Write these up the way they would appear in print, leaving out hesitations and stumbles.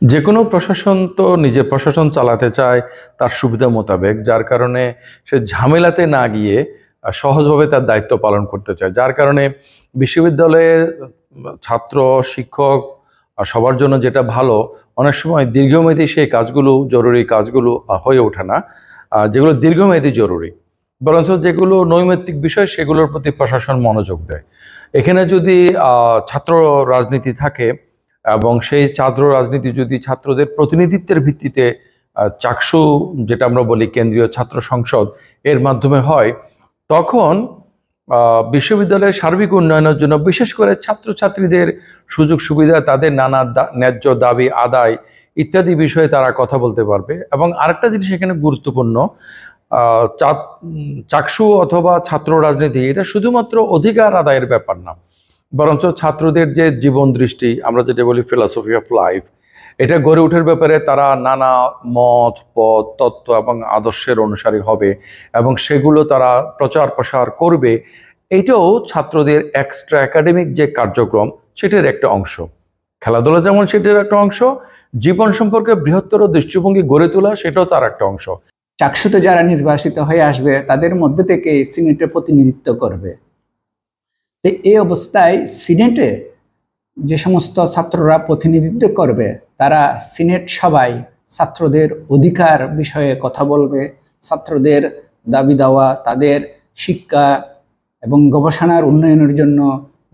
যে কোনো প্রশাসন তো নিজের প্রশাসন চালাতে চায় তার সুবিধা মোতাবেক, যার কারণে সে ঝামেলাতে না গিয়ে সহজভাবে তার দায়িত্ব পালন করতে চায়। যার কারণে বিশ্ববিদ্যালয়ের ছাত্র শিক্ষক সবার জন্য যেটা ভালো, অনেক সময় দীর্ঘমেয়াদী সেই কাজগুলো, জরুরি কাজগুলো হয়ে ওঠে না, যেগুলো দীর্ঘমেয়াদী জরুরি, বরঞ্চ যেগুলো নৈমিত্তিক বিষয় সেগুলোর প্রতি প্রশাসন মনোযোগ দেয়। এখানে যদি ছাত্র রাজনীতি থাকে এবং সেই ছাত্র রাজনীতি যদি ছাত্রদের প্রতিনিধিত্বের ভিত্তিতে চাকসু, যেটা আমরা বলি কেন্দ্রীয় ছাত্র সংসদ, এর মাধ্যমে হয়, তখন বিশ্ববিদ্যালয়ের সার্বিক উন্নয়নের জন্য, বিশেষ করে ছাত্রছাত্রীদের সুযোগ সুবিধা, তাদের নানা ন্যায্য দাবি আদায় ইত্যাদি বিষয়ে তারা কথা বলতে পারবে। এবং আরেকটা জিনিস এখানে গুরুত্বপূর্ণ, চাকসু অথবা ছাত্র রাজনীতি এটা শুধুমাত্র অধিকার আদায়ের ব্যাপার না, বরঞ্চ ছাত্রদের যে জীবন দৃষ্টি, আমরা যেটা বলি ফিলসফি অফ লাইফ, এটা গড়ে ওঠার ব্যাপারে তারা নানা মত পথ তত্ত্ব এবং আদর্শের অনুসারী হবে এবং সেগুলো তারা প্রচার প্রসার করবে। এইটাও ছাত্রদের এক্সট্রা একাডেমিক যে কার্যক্রম সেটার একটা অংশ। খেলাধুলা যেমন সেটার একটা অংশ, জীবন সম্পর্কে বৃহত্তর দৃষ্টিভঙ্গি গড়ে তোলা সেটাও তার একটা অংশ। চাকসুতে যারা নির্বাচিত হয়ে আসবে তাদের মধ্যে থেকে সিনেটে প্রতিনিধিত্ব করবে। তো এই অবস্থায় সিনেটে যে সমস্ত ছাত্ররা প্রতিনিধিত্ব করবে তারা সিনেট সবাই ছাত্রদের অধিকার বিষয়ে কথা বলবে, ছাত্রদের দাবি দেওয়া, তাদের শিক্ষা এবং গবেষণার উন্নয়নের জন্য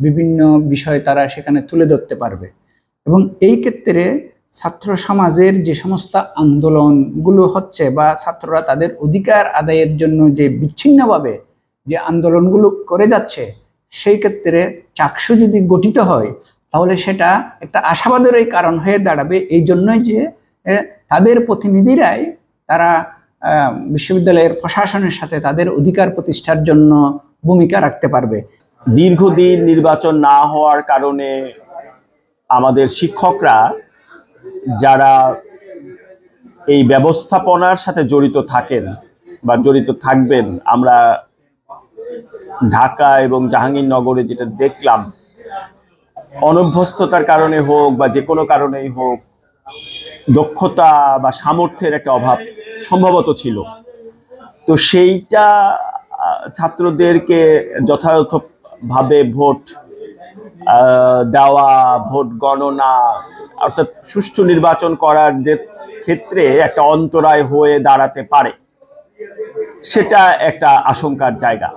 বিভিন্ন বিষয় তারা সেখানে তুলে ধরতে পারবে। এবং এই ক্ষেত্রে ছাত্র সমাজের যে সমস্ত আন্দোলনগুলো হচ্ছে বা ছাত্ররা তাদের অধিকার আদায়ের জন্য যে বিচ্ছিন্নভাবে যে আন্দোলনগুলো করে যাচ্ছে, সেই ক্ষেত্রে চাকসু যদি গঠিত হয় তাহলে সেটা একটা আশাবাদেরই কারণ হয়ে দাঁড়াবে। এই জন্যই যে তাদের প্রতিনিধিরাই তারা বিশ্ববিদ্যালয়ের প্রশাসনের সাথে তাদের অধিকার প্রতিষ্ঠার জন্য ভূমিকা রাখতে পারবে। দীর্ঘদিন নির্বাচন না হওয়ার কারণে আমাদের শিক্ষকরা যারা এই ব্যবস্থাপনার সাথে জড়িত থাকেন বা জড়িত থাকবেন, আমরা ঢাকা এবং জাহাঙ্গীরনগরে যেটা দেখলাম, অনভ্যস্ততার কারণে হোক বা যে কোনো কারণেই হোক, দক্ষতা বা সামর্থ্যের একটা অভাব সম্ভবত ছিল। তো সেইটা ছাত্রদেরকে যথাযথভাবে ভোট দেওয়া, ভোট গণনা, অর্থাৎ সুষ্ঠু নির্বাচন করার যে ক্ষেত্রে একটা অন্তরায় হয়ে দাঁড়াতে পারে, সেটা একটা আশঙ্কার জায়গা।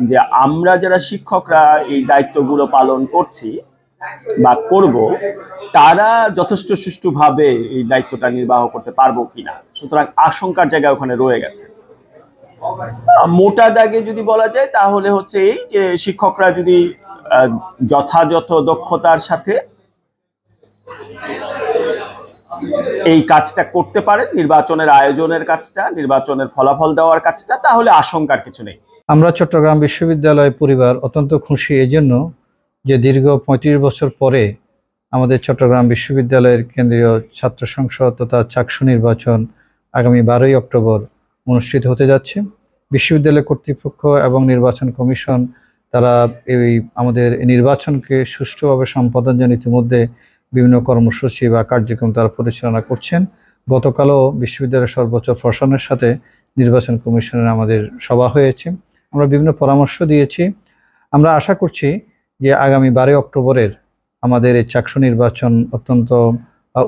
যে আমরা যারা শিক্ষকরা এই দায়িত্বগুলো পালন করছি বা করব, তারা যথেষ্ট সুষ্ঠুভাবে এই দায়িত্বটা নির্বাহ করতে পারবো কিনা, সুতরাং আশঙ্কার জায়গা ওখানে রয়ে গেছে। মোটা দাগে যদি বলা যায় তাহলে হচ্ছে এই যে শিক্ষকরা যদি যথাযথ দক্ষতার সাথে এই কাজটা করতে পারেন, নির্বাচনের আয়োজনের কাজটা, নির্বাচনের ফলাফল দেওয়ার কাজটা, তাহলে আশঙ্কার কিছু নেই। আমরা চট্টগ্রাম বিশ্ববিদ্যালয় পরিবার অত্যন্ত খুশি এজন্য যে দীর্ঘ ৩৫ বছর পরে আমাদের চট্টগ্রাম বিশ্ববিদ্যালয়ের কেন্দ্রীয় ছাত্র সংসদ তথা চাকসু নির্বাচন আগামী ১২ই অক্টোবর অনুষ্ঠিত হতে যাচ্ছে। বিশ্ববিদ্যালয় কর্তৃপক্ষ এবং নির্বাচন কমিশন তারা এই আমাদের নির্বাচনকে সুষ্ঠুভাবে সম্পাদন জন্য ইতিমধ্যে বিভিন্ন কর্মসূচি বা কার্যক্রম তারা পরিচালনা করছেন। গতকালও বিশ্ববিদ্যালয়ের সর্বোচ্চ প্রশাসনের সাথে নির্বাচন কমিশনের আমাদের সভা হয়েছে, আমরা বিভিন্ন পরামর্শ দিয়েছি। আমরা আশা করছি যে আগামী ১২ অক্টোবরের আমাদের এই চাকসু নির্বাচন অত্যন্ত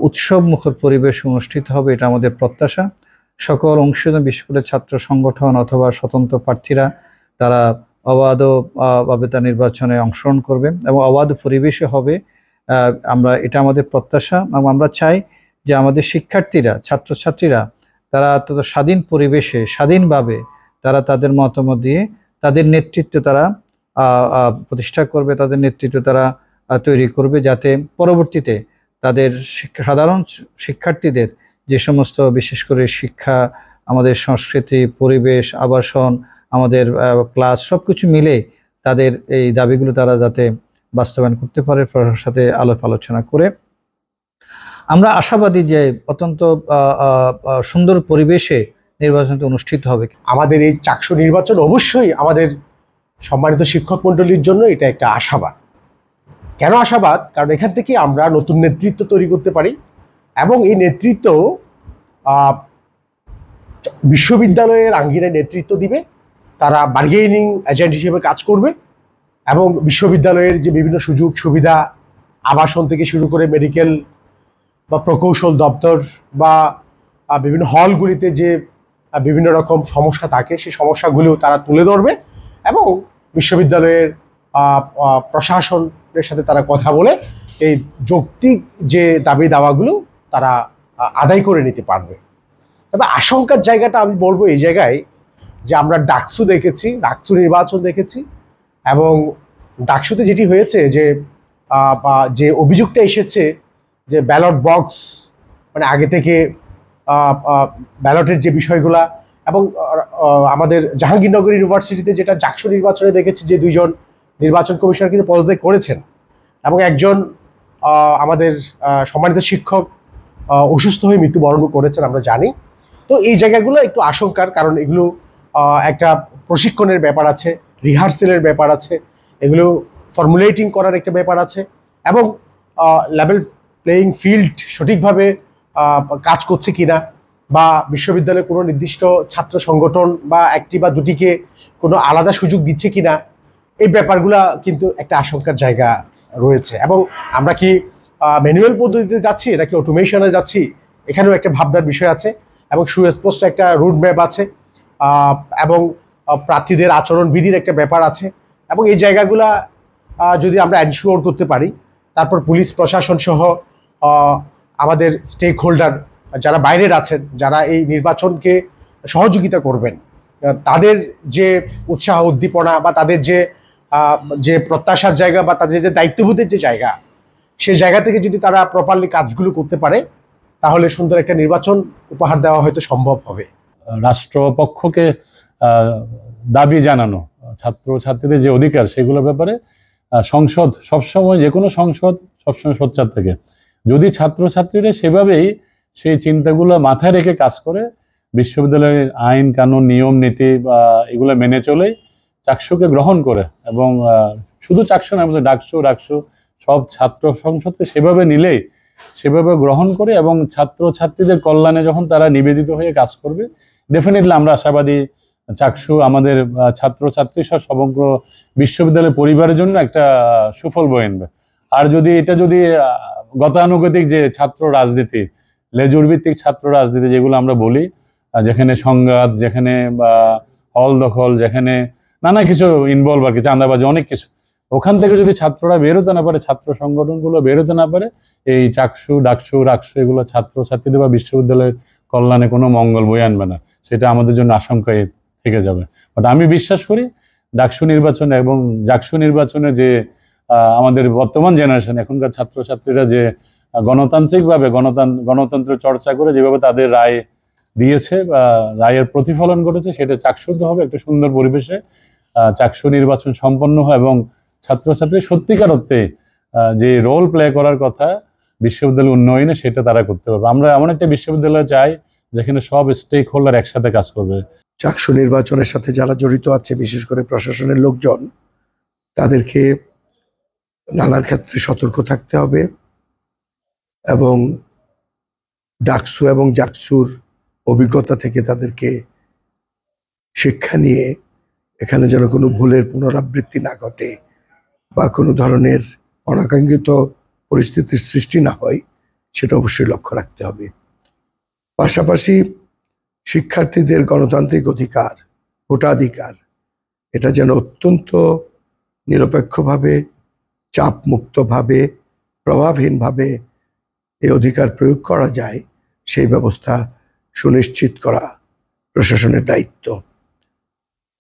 উৎসব মুখর পরিবেশ অনুষ্ঠিত হবে, এটা আমাদের প্রত্যাশা। সকল অংশীদার বিশ্ববিদ্যালয়ের ছাত্র সংগঠন অথবা স্বতন্ত্র প্রার্থীরা তারা অবাধভাবে তার নির্বাচনে অংশগ্রহণ করবে এবং অবাধ পরিবেশে হবে, আমরা এটা আমাদের প্রত্যাশা। এবং আমরা চাই যে আমাদের শিক্ষার্থীরা, ছাত্রছাত্রীরা তারা তত স্বাধীন পরিবেশে স্বাধীনভাবে তারা তাদের মতামত দিয়ে তাদের নেতৃত্ব তারা প্রতিষ্ঠা করবে, তাদের নেতৃত্ব তারা তৈরি করবে, যাতে পরবর্তীতে তাদের সাধারণ শিক্ষার্থীদের যে সমস্ত বিশেষ করে শিক্ষা, আমাদের সংস্কৃতি, পরিবেশ, আবাসন, আমাদের ক্লাস সব কিছু মিলে তাদের এই দাবিগুলো তারা যাতে বাস্তবায়ন করতে পারে, প্রশাসনের সাথে আলোচনা করে। আমরা আশাবাদী যে অত্যন্ত সুন্দর পরিবেশে নির্বাচনটি অনুষ্ঠিত হবে। আমাদের এই চাকসু নির্বাচন অবশ্যই আমাদের সম্মানিত শিক্ষক মণ্ডলীর জন্য এটা একটা আশাবাদ। কেন আশাবাদ? কারণ এখান থেকে আমরা নতুন নেতৃত্ব তৈরি করতে পারি এবং এই নেতৃত্ব বিশ্ববিদ্যালয়ের আঙ্গিনায় নেতৃত্ব দিবে, তারা বার্গেনিং এজেন্ট হিসেবে কাজ করবে এবং বিশ্ববিদ্যালয়ের যে বিভিন্ন সুযোগ সুবিধা, আবাসন থেকে শুরু করে মেডিকেল বা প্রকৌশল দপ্তর বা বিভিন্ন হলগুলিতে যে বিভিন্ন রকম সমস্যা থাকে, সেই সমস্যাগুলো তারা তুলে ধরবে এবং বিশ্ববিদ্যালয়ের প্রশাসনের সাথে তারা কথা বলে এই যৌক্তিক যে দাবি দাওয়াগুলো তারা আদায় করে নিতে পারবে। তবে আশঙ্কার জায়গাটা আমি বলবো এই জায়গায় যে আমরা ডাকসু দেখেছি, ডাকসু নির্বাচন দেখেছি, এবং ডাকসুতে যেটি হয়েছে যে অভিযোগটা এসেছে যে ব্যালট বক্স মানে আগে থেকে ব্যালটের যে বিষয়গুলা, এবং আমাদের জাহাঙ্গীরনগর ইউনিভার্সিটিতে যেটা ডাকসু নির্বাচনে দেখেছি যে 2 জন নির্বাচন কমিশনার কিন্তু পদত্যাগ করেছেন এবং একজন আমাদের সম্মানিত শিক্ষক অসুস্থ হয়ে মৃত্যুবরণ করেছেন আমরা জানি। তো এই জায়গাগুলো একটু আশঙ্কার, কারণ এগুলো একটা প্রশিক্ষণের ব্যাপার আছে, রিহার্সেলের ব্যাপার আছে, এগুলো ফর্মুলেটিং করার একটা ব্যাপার আছে এবং লেভেল প্লেয়িং ফিল্ড সঠিকভাবে কাজ করছে কিনা, বা বিশ্ববিদ্যালয়ে কোনো নির্দিষ্ট ছাত্র সংগঠন বা একটি বা দুটিকে কোনো আলাদা সুযোগ দিচ্ছে কিনা, এই ব্যাপারগুলা কিন্তু একটা আশঙ্কার জায়গা রয়েছে। এবং আমরা কি ম্যানুয়াল পদ্ধতিতে যাচ্ছি নাকি অটোমেশনে যাচ্ছি, এখানেও একটা ভাবনার বিষয় আছে এবং সুস্পষ্ট একটা রুট ম্যাপ আছে এবং প্রার্থীদের আচরণবিধির একটা ব্যাপার আছে। এবং এই জায়গাগুলা যদি আমরা এনশিওর করতে পারি, তারপর পুলিশ প্রশাসন সহ আমাদের স্টেক হোল্ডার যারা বাইরের আছেন, যারা এই নির্বাচনকে সহযোগিতা করবেন, তাদের যে উৎসাহ উদ্দীপনা বা তাদের যে প্রত্যাশার জায়গা বা তাদের যে দায়িত্ববোধের যে জায়গা, সেই জায়গা থেকে যদি তারা প্রপারলি কাজগুলো করতে পারে, তাহলে সুন্দর একটা নির্বাচন উপহার দেওয়া হয়তো সম্ভব হবে। রাষ্ট্রপক্ষকে দাবি জানানো, ছাত্রছাত্রীদের যে অধিকার সেগুলোর ব্যাপারে সংসদ সবসময়, যে কোনো সংসদ সবসময় সোচ্চার থাকে। যদি ছাত্রছাত্রীরা সেভাবেই সেই চিন্তাগুলো মাথায় রেখে কাজ করে, বিশ্ববিদ্যালয়ের আইন কানুন নিয়ম নীতি বা এগুলো মেনে চলে চাকসুকে গ্রহণ করে, এবং শুধু চাকসু না, ডাকসু সব ছাত্র সংসদকে সেভাবে নিলেই, সেভাবে গ্রহণ করে এবং ছাত্রছাত্রীদের কল্যাণে যখন তারা নিবেদিত হয়ে কাজ করবে, ডেফিনেটলি আমরা আশাবাদী চাকসু আমাদের ছাত্রছাত্রী সহ সমগ্র বিশ্ববিদ্যালয় পরিবারের জন্য একটা সুফল বয়ে আনবে। আর যদি গতানুগতিক যে ছাত্র রাজনীতি, লেজুর ভিত্তিক ছাত্র রাজনীতি যেগুলো আমরা বলি, যেখানে সংঘাত, যেখানে হল দখল, যেখানে নানা কিছু ইনভলভ আর কি, চাঁদাবাজি, অনেক কিছু, ওখান থেকে যদি ছাত্ররা বেরোতে না পারে, ছাত্র সংগঠনগুলো বেরোতে না পারে, এই চাকসু ডাকসু এগুলো ছাত্রছাত্রীদের বা বিশ্ববিদ্যালয়ের কল্যাণে কোনো মঙ্গল বয়ে আনবে না। সেটা আমাদের জন্য আশঙ্কায় থেকে যাবে। বাট আমি বিশ্বাস করি ডাকসু নির্বাচন এবং জাকসু নির্বাচনে যে আমাদের বর্তমান জেনারেশন, এখনকার ছাত্রছাত্রীরা যে গণতান্ত্রিকভাবে গণতন্ত্রের চর্চা করে যেভাবে তাদের রায় দিয়েছে বা রায়ের প্রতিফলন ঘটেছে, সেটা চাকসুদ্ধ হবে একটা সুন্দর পরিবেশে চাকসু নির্বাচন সম্পন্ন হয় এবং ছাত্রছাত্রী সত্যিকার অর্থে যে রোল প্লে করার কথা বিশ্ববিদ্যালয় উন্নয়নে, সেটা তারা করতে পারবে। আমরা এমন একটা বিশ্ববিদ্যালয় চাই যেখানে সব স্টেক হোল্ডার একসাথে কাজ করবে। চাকসু নির্বাচনের সাথে যারা জড়িত আছে, বিশেষ করে প্রশাসনের লোকজন, তাদেরকে নানার ক্ষেত্রে সতর্ক থাকতে হবে এবং ডাকসু এবং জাকসুর অভিজ্ঞতা থেকে তাদেরকে শিক্ষা নিয়ে এখানে যেন কোনো ভুলের পুনরাবৃত্তি না ঘটে বা কোনো ধরনের অনাকাঙ্ক্ষিত পরিস্থিতির সৃষ্টি না হয়, সেটা অবশ্যই লক্ষ্য রাখতে হবে। পাশাপাশি শিক্ষার্থীদের গণতান্ত্রিক অধিকার, ভোটাধিকার, এটা যেন অত্যন্ত নিরপেক্ষভাবে, চাপমুক্তভাবে, প্রভাবহীনভাবে এই অধিকার প্রয়োগ করা যায়, সেই ব্যবস্থা সুনিশ্চিত করা প্রশাসনের দায়িত্ব।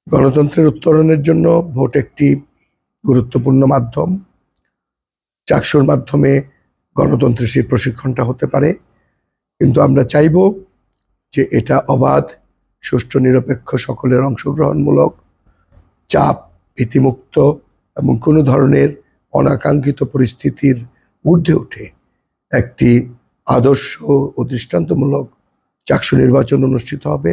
গণতন্ত্রের উত্তরণের জন্য ভোট একটি গুরুত্বপূর্ণ মাধ্যম। চাকসুর মাধ্যমে গণতন্ত্রের সেই প্রশিক্ষণটা হতে পারে, কিন্তু আমরা চাইব যে এটা অবাধ, সুষ্ঠু, নিরপেক্ষ, সকলের অংশগ্রহণমূলক, চাপ, ভীতিমুক্ত এবং কোনো ধরনের অনাকাঙ্ক্ষিত পরিস্থিতির ঊর্ধ্বে উঠে একটি আদর্শ ও দৃষ্টান্তমূলক চাকসু নির্বাচন অনুষ্ঠিত হবে।